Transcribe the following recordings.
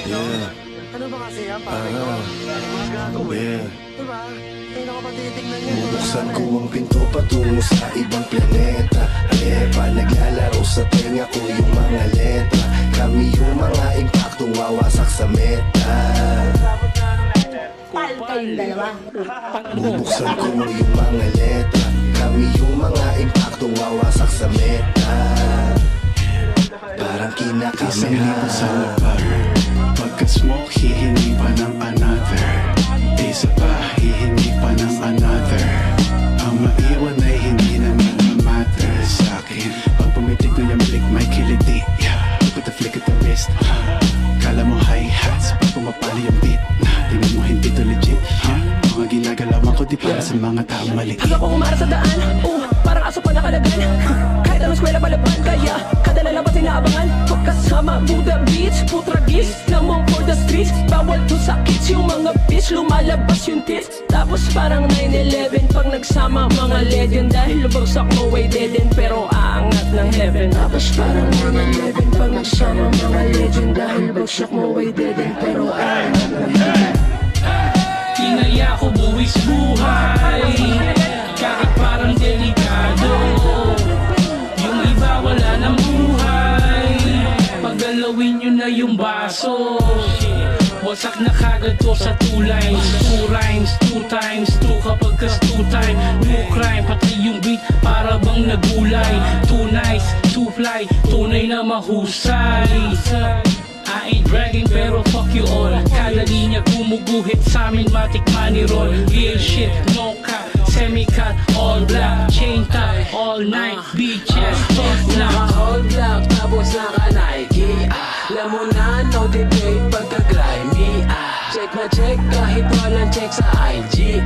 no? Yeah. Ano ba kasi yan, pare ko? Mga gago eh. Diba? Hindi na ko pa titignan yan. Bubuksan ko ang pinto patungo sa ibang planeta. Halepa, naglalaro sa tenga ko yung mga letra. Kami yung mga impaktong wawasak sa meta. Pal kayong dalawa. Bubuksan ko yung mga letra. Kami yung mga impaktong wawasak sa meta. Parang kinakamera sa lapar. Pagka-smoke, hihingi pa ng another. Isa pa, hihingi pa ng another. Ang maiwan ay hindi na matter sa akin. Pag pumitig na yung blick, may kiliti. Look at the flick of the wrist. Kala mo hi-hats, pag pumapali yung beat. Tingnan mo hindi to legit. Mga ginagalawan ko di para sa mga taong maliit. Hanggang ko kumara sa daan, parang aso pa nakalagan. Kahit anong skwela palaban, kaya kada lalabas inaabangan. Pagkasama, Buddha Beach, putragis, lamang for the streets. Bawal to sa kids, yung mga bitch, lumalabas yung tits. Tapos parang 9-11, pag nagsama mga legend. Dahil lubagsak mo way dead end, pero aangat ng heaven. Tapos parang 9-11, pag nagsama mga legend. Dahil lubagsak mo way dead end, pero aangat ng heaven. Kinaya ko buwis buhay, kahit parang delikado. Yung iba wala ng buhay, paggalawin nyo na yung baso. Wasak na kagad to sa 2 lines, 2 rhymes, 2 times, 2 kapag kas 2 time. No crime, pati yung beat para bang nagulay. 2 nice, 2 fly, tunay na mahusay. I ain't bragging pero fuck you all. Kada linya gumuguhit sa amin matik money roll. Real shit, no cap, semi-cut, all black, chain tie, all night, beaches, top black. All black, tapos naka-Nike. Alam mo na, no debate pagka-grimy. Check na check kahit walang check sa IG.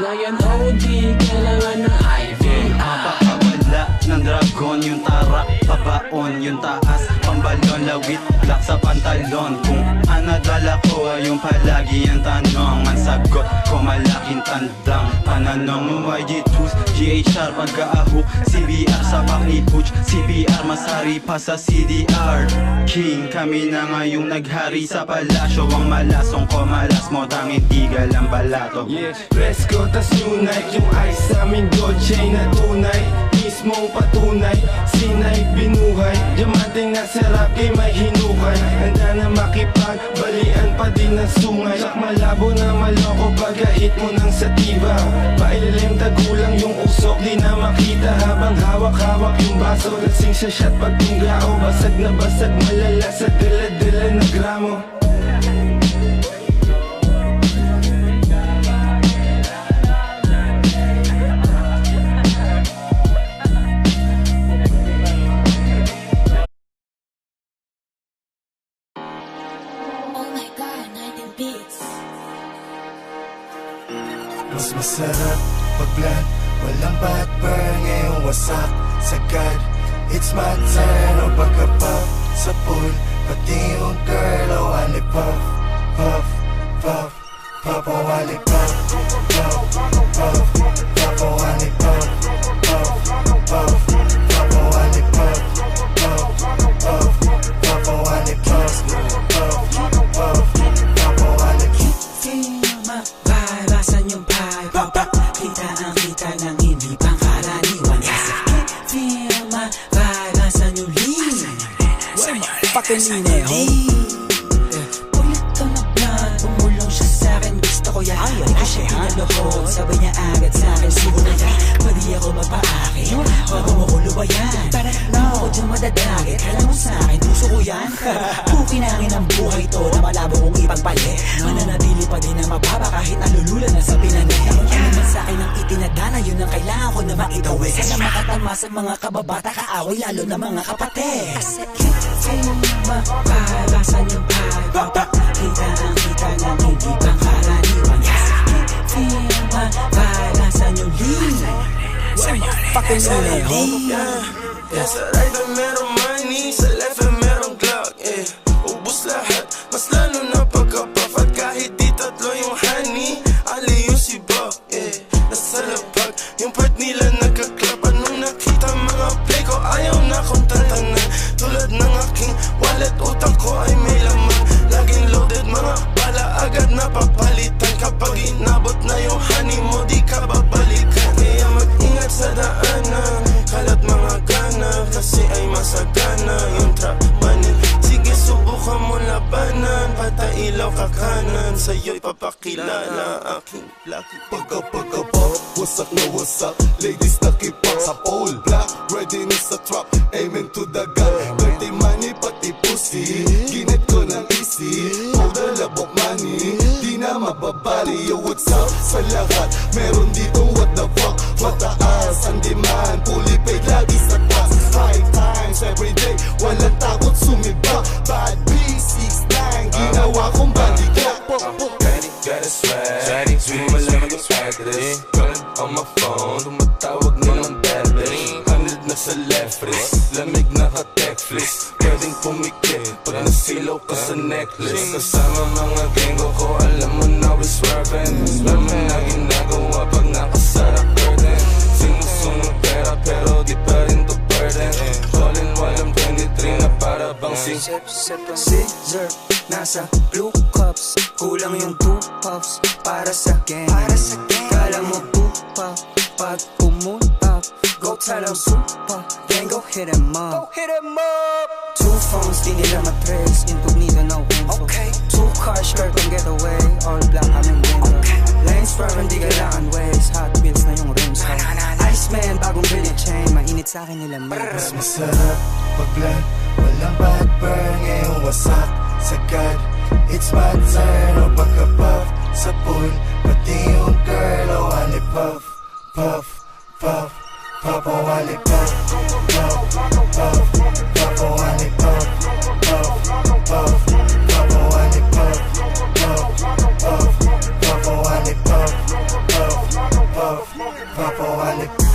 Ngayon OD, kailangan ng IV. Papakawala ng dragon yung tara, pabaon yung taas, pambalon, lawit, black sa pantalon. Kung anadala ko ay yung palagi ang tanong. Ang sagot ko malaking tandang pananong. YG2s, GHR pagkaahok, CBR sa ni Butch, CBR masari pa sa CDR. King kami na ngayong naghari sa palasyo. Ang malasong ko malas mo tanging tigal ang balato. Presko tas new night, yung ice sa aming gold chain na tunay. Mismong patunay, sinay binuhay. Diamante nga sa rap game may hinukay. Handa na makipagbalian pa din ang sungay. Sak malabo na maloko pag-hit mo ng sativa. Pailalim tagulang yung usok, di na makita. Habang hawak-hawak yung baso, lasing sa shot pag tunggao. Basag na basag malala sa dala-dala na gramo. Mas masarap pag blunt, walang bad burn. Ngayong wasak sagad, it's my turn. O pagka-puff sa pool, pati yung girl. O wali puff, puff, puff, puff. O wali puff, puff, puff, puff. O wali puff, puff, puff, puff. O wali puff, puff, puff, puff. O wali puff, puff, puff, puff. O wali Basan yung pie, papakita ang kita ng hindi pangkaraniwan. Feel my vibe, basan yung lean. Fucking lineho. Ulit ko na blunt, umulong siya sa'kin, gusto ko yan. Di ko siya pinaloho, sabay niya agad sa'kin. Siguro yan, pwede ako magpa-akin. Huwag kumukulo ba yan? Di mo ko dyan madadagit, alam mo sa'kin, puso ko yan. Pukinangin ang buhay to na malabo kong ipagpalit. Mananatili pa din na mababa kahit nalulula na sa pinanit. Ano naman sa'kin ang itinadana, yun ang kailangan ko na maitawid. Sana makatama sa mga kababata, kaaway lalo na mga kapatid. Kasi feel my vibe, basan yung vibe. Papakita ang kita ng hindi pangkaraniwan. Kasi feel my vibe, basan yung lean. Fucking lineho. Sa right na merong money, sa left na merong Glock. Ubus lahat, mas lalo na pagka-puff. At kahit di tatlo yung honey, ali yung si Buck. Nasa lapag, yung part nila nagka-clap. Anong nakita mga play ko, ayaw na kong tatanan. Tulad ng aking wallet, utang ko ay may laman. Laging low papakilala ang aking lucky Pagka-pop, wasak na wasak. Ladies nakipak sa pole. Black, ready na sa trap. Aiming to the gun. Dirty money, pati pussy. Ginit ko ng easy. Powder, labok money. Di na mababali. Yo, what's up sa lahat? Meron dito what the fuck. Mataas ang demand. Fully paid, lagi sa taas. High times everyday. Walang takot sumibak. Bad B69. Ginawa kong body clock. Got a swag, di mo malaman yung address. Calling on my phone, tumatawag na ng battery. 100 na sa left wrist, lamig na ka-techflix. Pwedeng pumikit pag nasilaw ka sa necklace. Kasama mga genggo ko, alam mo na we swerving. Alam mo na ginagawa pag nakasara curtain. Sinusunod pera pero di pa rin to burden. Calling while I'm 23 na para bang Scissor, nasa blue cups. Kulang yung 2 puffs para sa gang. Kala mo pupa pag pumunta. Go tell them super gang, go hit him up. 2 phones, di nila matrace. Incognito, no info. 2 cars, skirt on getaway. All black, aming window. Lanes swerving, di kailangan ways. Hot wheels na yung rims ko. Iceman, bagong bili chain. Mainit sa'kin nila Mas masarap pag-blend. Walang bad burn, ngayong wasak sagad. It's my turn, o pagka-puff sa pool. Pati yung girl, o wali puff. Puff, puff, puff, o wali puff. Puff, puff, puff, o wali puff. Puff, puff, puff, o wali puff. Puff, puff, puff, o wali puff. Puff, puff, puff, o wali puff.